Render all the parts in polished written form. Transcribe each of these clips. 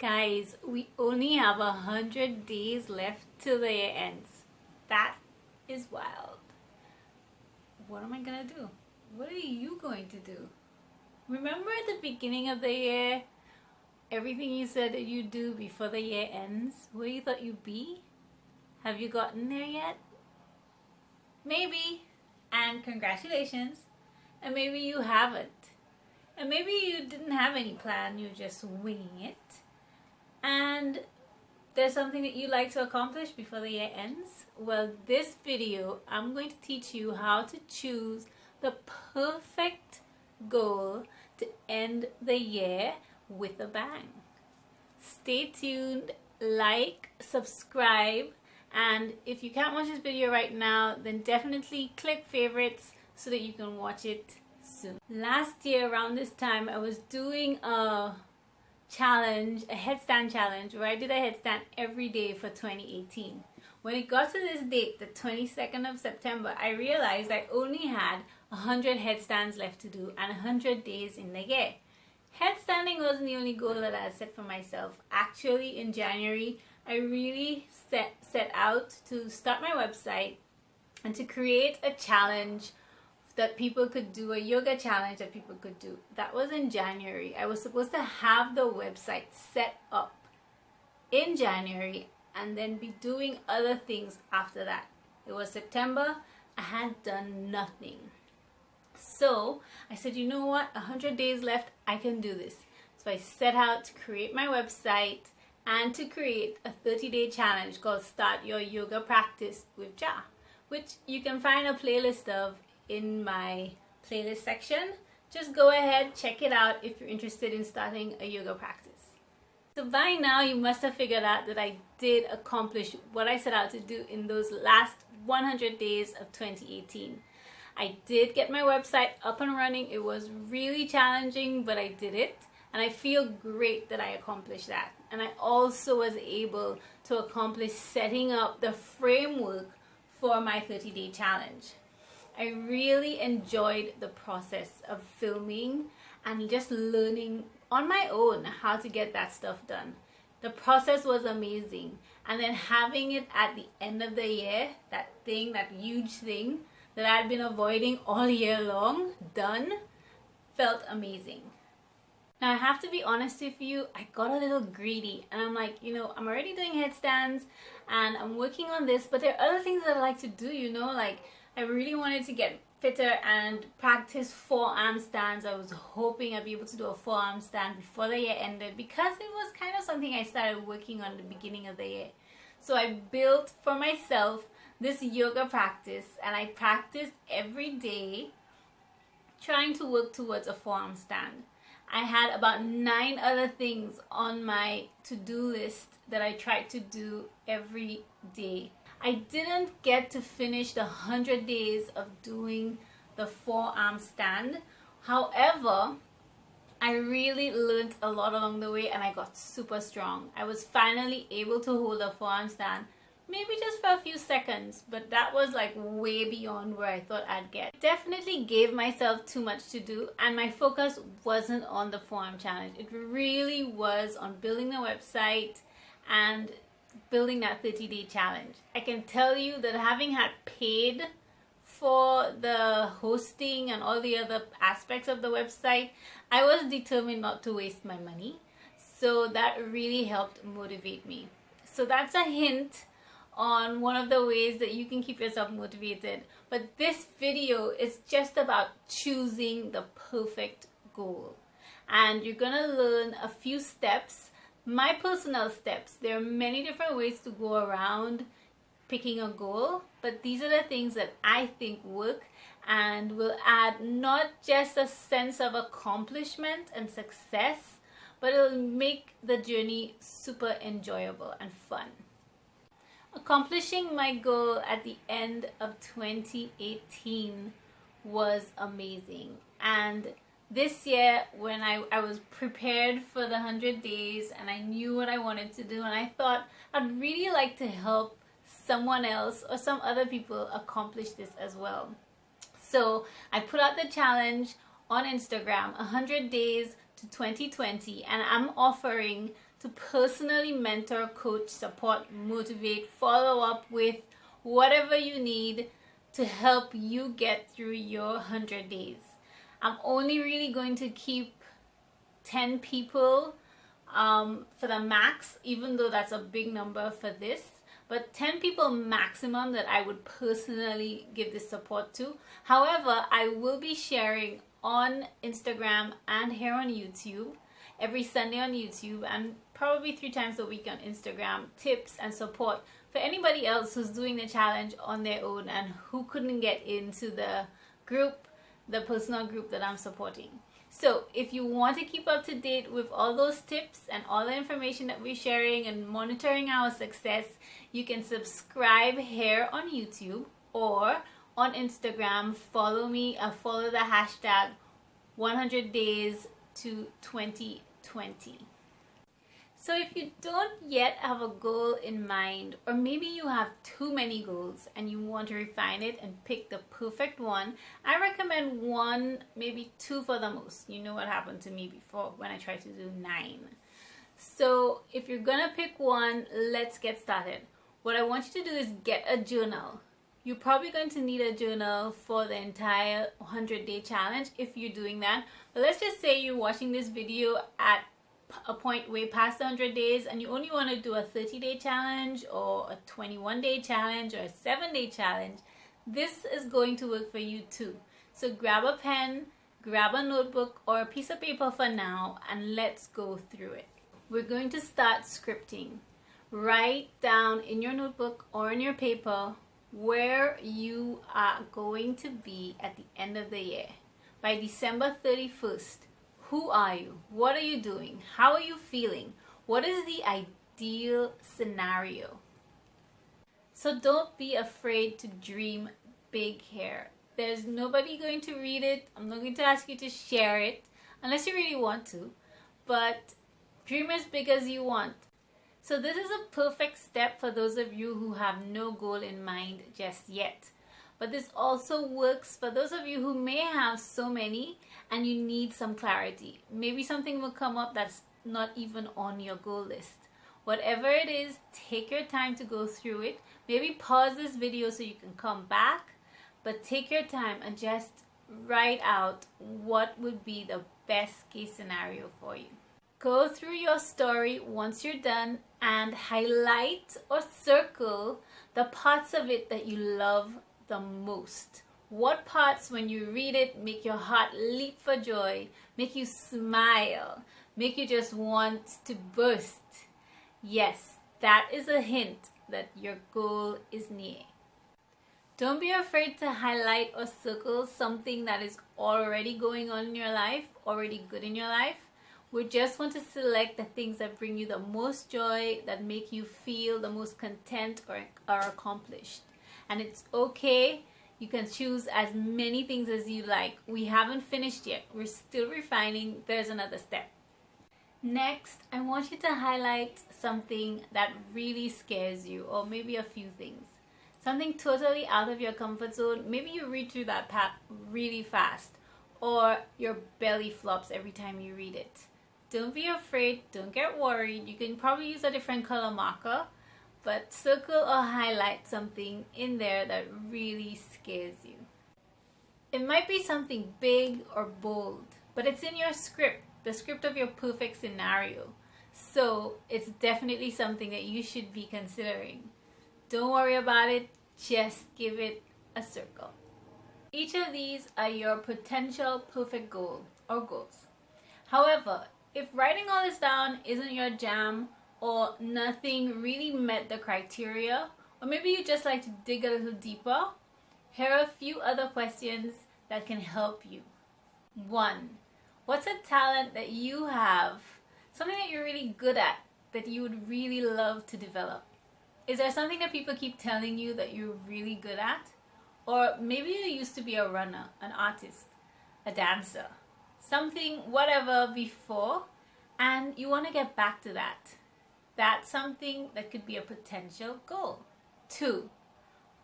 Guys, we only have 100 days left till the year ends. That is wild. What am I gonna do? What are you going to do? Remember at the beginning of the year, everything you said that you'd do before the year ends? Where you thought you'd be? Have you gotten there yet? Maybe. And congratulations. And maybe you haven't. And maybe you didn't have any plan, you're just winging it. And there's something that you'd like to accomplish before the year ends? Well, this video, I'm going to teach you how to choose the perfect goal to end the year with a bang. Stay tuned, like, subscribe, and if you can't watch this video right now, then definitely click favorites so that you can watch it soon. Last year around this time, I was doing a challenge, a headstand challenge, where I did a headstand every day for 2018. When it got to this date, the 22nd of September, I realized I only had 100 headstands left to do and 100 days in the year. Headstanding wasn't the only goal that I had set for myself. Actually, in January, I really set out to start my website and to create a challenge that people could do, a yoga challenge that people could do. That was in January. I was supposed to have the website set up in January and then be doing other things after that. It was September. I had done nothing. So I said, you know what? 100 days left. I can do this. So I set out to create my website and to create a 30-day challenge called Start Your Yoga Practice with Ja, which you can find a playlist of in my playlist section. Just go ahead, check it out if you're interested in starting a yoga practice. So by now you must have figured out that I did accomplish what I set out to do in those last 100 days of 2018. I did get my website up and running. It was really challenging, but I did it. And I feel great that I accomplished that. And I also was able to accomplish setting up the framework for my 30-day challenge. I really enjoyed the process of filming and just learning on my own how to get that stuff done. The process was amazing. And then having it at the end of the year, that huge thing that I'd been avoiding all year long, done, felt amazing. Now I have to be honest with you, I got a little greedy and I'm like, I'm already doing headstands and I'm working on this, but there are other things that I like to do, like I really wanted to get fitter and practice forearm stands. I was hoping I'd be able to do a forearm stand before the year ended because it was kind of something I started working on at the beginning of the year. So I built for myself this yoga practice and I practiced every day trying to work towards a forearm stand. I had about 9 other things on my to-do list that I tried to do every day. I didn't get to finish the 100 days of doing the forearm stand. However, I really learned a lot along the way and I got super strong. I was finally able to hold a forearm stand, maybe just for a few seconds, but that was like way beyond where I thought I'd get. Definitely gave myself too much to do and my focus wasn't on the forearm challenge. It really was on building the website and building that 30-day challenge. I can tell you that having had paid for the hosting and all the other aspects of the website, I was determined not to waste my money. So that really helped motivate me. So that's a hint on one of the ways that you can keep yourself motivated. But this video is just about choosing the perfect goal. And you're gonna learn a few steps, my personal steps. There are many different ways to go around picking a goal, but these are the things that I think work and will add not just a sense of accomplishment and success, but it'll make the journey super enjoyable and fun. Accomplishing my goal at the end of 2018 was amazing. And this year, when I was prepared for the 100 days and I knew what I wanted to do, and I thought I'd really like to help someone else or some other people accomplish this as well. So I put out the challenge on Instagram, 100 days to 2020, and I'm offering to personally mentor, coach, support, motivate, follow up with whatever you need to help you get through your 100 days. I'm only really going to keep 10 people for the max, even though that's a big number for this. But 10 people maximum that I would personally give this support to. However, I will be sharing on Instagram and here on YouTube, every Sunday on YouTube, and probably 3 times a week on Instagram, tips and support for anybody else who's doing the challenge on their own and who couldn't get into the group, the personal group that I'm supporting. So if you want to keep up to date with all those tips and all the information that we're sharing and monitoring our success, you can subscribe here on YouTube or on Instagram. Follow me, follow the hashtag 100 days to 2020. So if you don't yet have a goal in mind, or maybe you have too many goals and you want to refine it and pick the perfect one, I recommend 1, maybe 2 for the most. You know what happened to me before when I tried to do 9. So if you're gonna pick one, let's get started. What I want you to do is get a journal. You're probably going to need a journal for the entire 100-day challenge if you're doing that. But let's just say you're watching this video at a point way past the 100 days and you only want to do a 30-day challenge or a 21-day challenge or a 7-day challenge. This is going to work for you too. So grab a pen, grab a notebook or a piece of paper for now, and let's go through it. We're going to start scripting. Write down in your notebook or in your paper where you are going to be at the end of the year. By December 31st, who are you? What are you doing? How are you feeling? What is the ideal scenario? So don't be afraid to dream big here. There's nobody going to read it. I'm not going to ask you to share it unless you really want to. But dream as big as you want. So this is a perfect step for those of you who have no goal in mind just yet. But this also works for those of you who may have so many and you need some clarity. Maybe something will come up that's not even on your goal list. Whatever it is, take your time to go through it. Maybe pause this video so you can come back, but take your time and just write out what would be the best case scenario for you. Go through your story once you're done and highlight or circle the parts of it that you love the most. What parts, when you read it, make your heart leap for joy, make you smile, make you just want to burst? Yes, that is a hint that your goal is near. Don't be afraid to highlight or circle something that is already going on in your life, already good in your life. We just want to select the things that bring you the most joy, that make you feel the most content or accomplished. And it's okay. You can choose as many things as you like. We haven't finished yet. We're still refining. There's another step. Next, I want you to highlight something that really scares you, or maybe a few things. Something totally out of your comfort zone. Maybe you read through that path really fast, or your belly flops every time you read it. Don't be afraid. Don't get worried. You can probably use a different color marker, but circle or highlight something in there that really scares you. It might be something big or bold, but it's in your script, the script of your perfect scenario. So it's definitely something that you should be considering. Don't worry about it, just give it a circle. Each of these are your potential perfect goal or goals. However, if writing all this down isn't your jam, or nothing really met the criteria, or maybe you just like to dig a little deeper, here are a few other questions that can help you. 1. What's a talent that you have, something that you're really good at, that you would really love to develop? Is there something that people keep telling you that you're really good at? Or maybe you used to be a runner, an artist, a dancer, something, whatever before, and you want to get back to that. That's something that could be a potential goal. 2.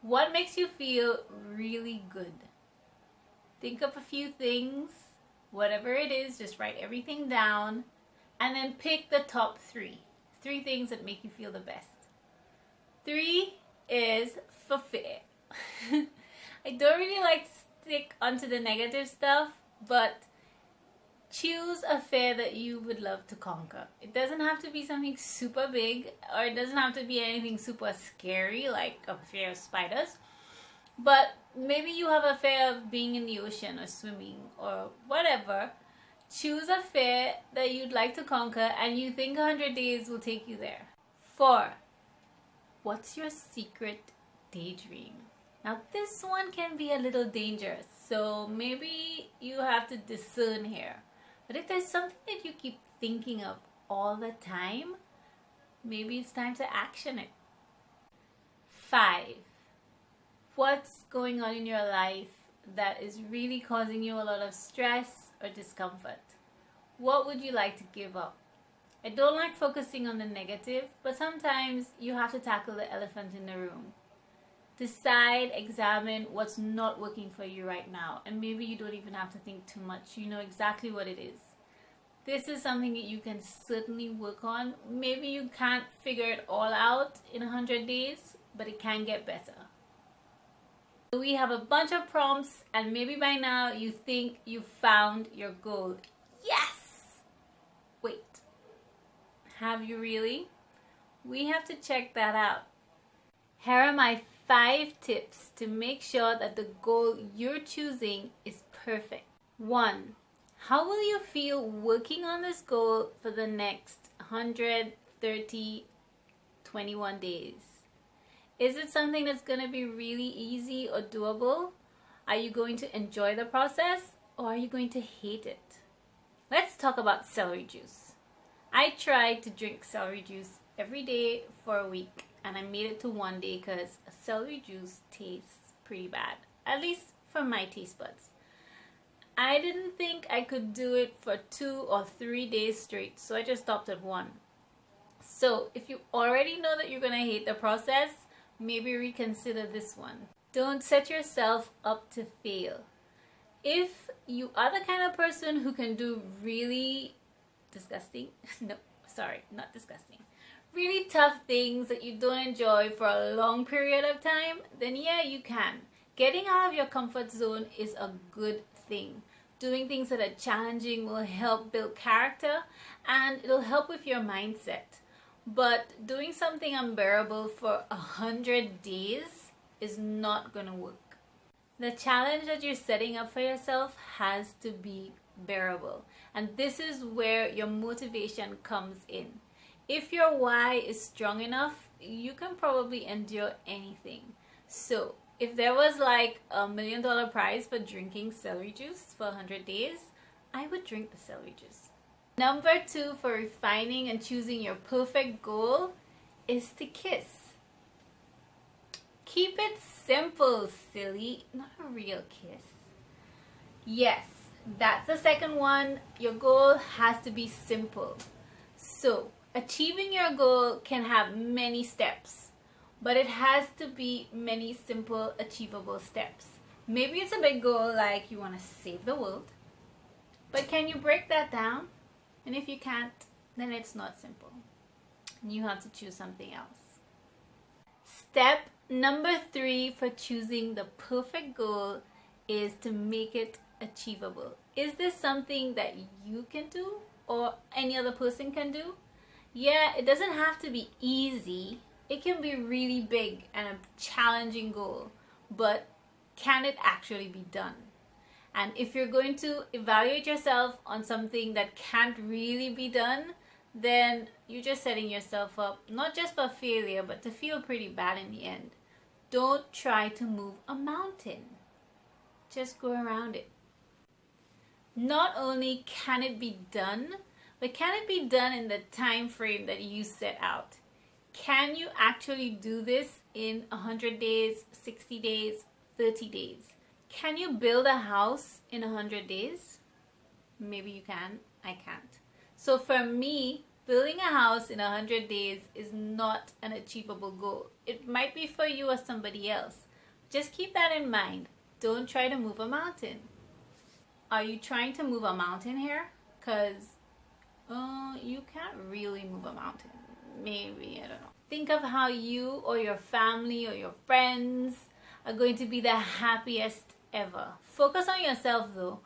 What makes you feel really good? Think of a few things. Whatever it is, just write everything down. and then pick the top three. Three things that make you feel the best. 3 is for fear. I don't really like to stick onto the negative stuff, but choose a fear that you would love to conquer. It doesn't have to be something super big, or it doesn't have to be anything super scary like a fear of spiders. But maybe you have a fear of being in the ocean or swimming or whatever. Choose a fear that you'd like to conquer and you think 100 days will take you there. 4. What's your secret daydream? Now this one can be a little dangerous, so maybe you have to discern here. But if there's something that you keep thinking of all the time, maybe it's time to action it. 5. What's going on in your life that is really causing you a lot of stress or discomfort? What would you like to give up? I don't like focusing on the negative, but sometimes you have to tackle the elephant in the room. Decide, examine what's not working for you right now, and maybe you don't even have to think too much. You know exactly what it is. This is something that you can certainly work on. Maybe you can't figure it all out in 100 days, but it can get better. We have a bunch of prompts, and maybe by now you think you found your goal. Yes! Wait. Have you really? We have to check that out. Here are my 5 tips to make sure that the goal you're choosing is perfect. 1. How will you feel working on this goal for the next 130, 21 days? Is it something that's going to be really easy or doable? Are you going to enjoy the process, or are you going to hate it? Let's talk about celery juice. I tried to drink celery juice every day for a week, and I made it to one day because celery juice tastes pretty bad, at least for my taste buds. I didn't think I could do it for 2 or 3 days straight, so I just stopped at 1. So if you already know that you're going to hate the process, maybe reconsider this one. Don't set yourself up to fail. If you are the kind of person who can do really really tough things that you don't enjoy for a long period of time, then yeah, you can. Getting out of your comfort zone is a good thing. Doing things that are challenging will help build character, and it'll help with your mindset. But doing something unbearable for 100 days is not gonna work. The challenge that you're setting up for yourself has to be bearable. And this is where your motivation comes in. If your why is strong enough, you can probably endure anything. So if there was like $1 million prize for drinking celery juice for 100 days, I would drink the celery juice. Number 2 for refining and choosing your perfect goal is to kiss. Keep it simple, silly, not a real kiss. Yes, that's the second one. Your goal has to be simple. So, achieving your goal can have many steps, but it has to be many simple, achievable steps. Maybe it's a big goal like you want to save the world, but can you break that down? And if you can't, then it's not simple. You have to choose something else. Step number 3 for choosing the perfect goal is to make it achievable. Is this something that you can do or any other person can do? Yeah, it doesn't have to be easy. It can be really big and a challenging goal, but can it actually be done? And if you're going to evaluate yourself on something that can't really be done, then you're just setting yourself up not just for failure, but to feel pretty bad in the end. Don't try to move a mountain. Just go around it. Not only can it be done, but can it be done in the time frame that you set out? Can you actually do this in 100 days, 60 days, 30 days? Can you build a house in 100 days? Maybe you can, I can't. So for me, building a house in 100 days is not an achievable goal. It might be for you or somebody else. Just keep that in mind. Don't try to move a mountain. Are you trying to move a mountain here? Because You can't really move a mountain. Maybe, I don't know. Think of how you or your family or your friends are going to be the happiest ever. Focus on yourself though,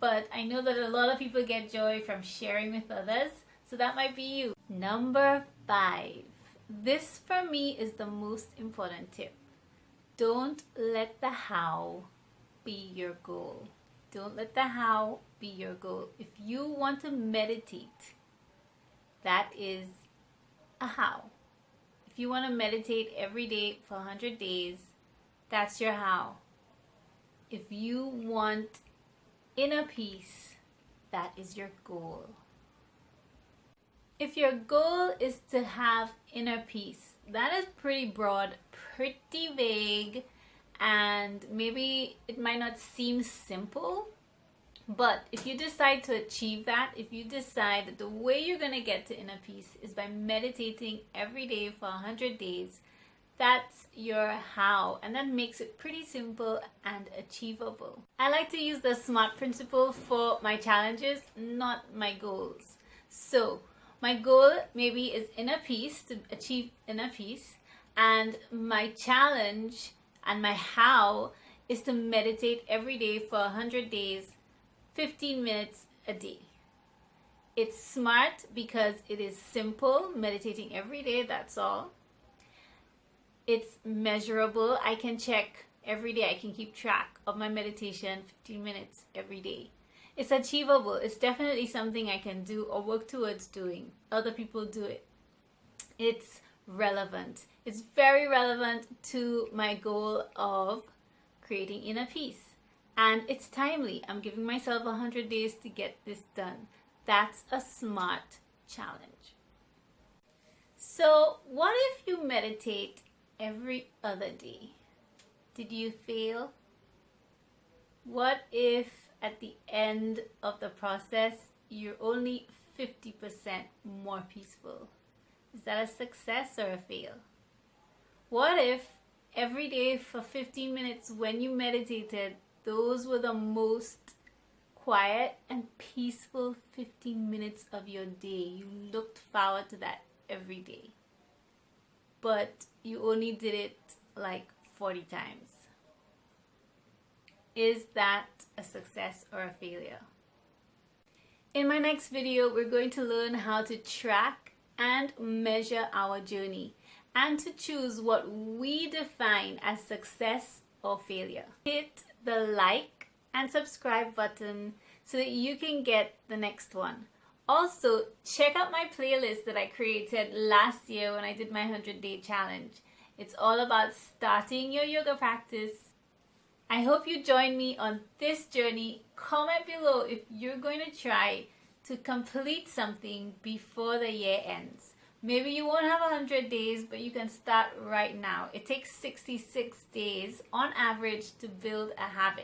but I know that a lot of people get joy from sharing with others, so that might be you. Number 5. This for me is the most important tip. Don't let the how be your goal. Don't let the how be your goal. If you want to meditate, that is a how. If you want to meditate every day for 100 days, that's your how. If you want inner peace, that is your goal. If your goal is to have inner peace, that is pretty broad, pretty vague, and maybe it might not seem simple. But if you decide to achieve that, if you decide that the way you're going to get to inner peace is by meditating every day for 100 days, that's your how, and that makes it pretty simple and achievable. I like to use the SMART principle for my challenges, not my goals. So my goal maybe is inner peace, to achieve inner peace, and my challenge and my how is to meditate every day for 100 days, 15 minutes a day. It's SMART because it is simple, meditating every day, that's all. It's measurable. I can check every day. I can keep track of my meditation 15 minutes every day. It's achievable. It's definitely something I can do or work towards doing. Other people do it. It's relevant. It's very relevant to my goal of creating inner peace. And it's timely. I'm giving myself 100 days to get this done. That's a SMART challenge. So what if you meditate every other day? Did you fail? What if at the end of the process you're only 50% more peaceful? Is that a success or a fail? What if every day for 15 minutes when you meditated, those were the most quiet and peaceful 15 minutes of your day? You looked forward to that every day, but you only did it like 40 times. Is that a success or a failure? In my next video, we're going to learn how to track and measure our journey and to choose what we define as success or failure. Hit the like and subscribe button so that you can get the next one. Also, check out my playlist that I created last year when I did my 100-day challenge. It's all about starting your yoga practice. I hope you join me on this journey. Comment below if you're going to try to complete something before the year ends. Maybe you won't have 100 days, but you can start right now. It takes 66 days on average to build a habit.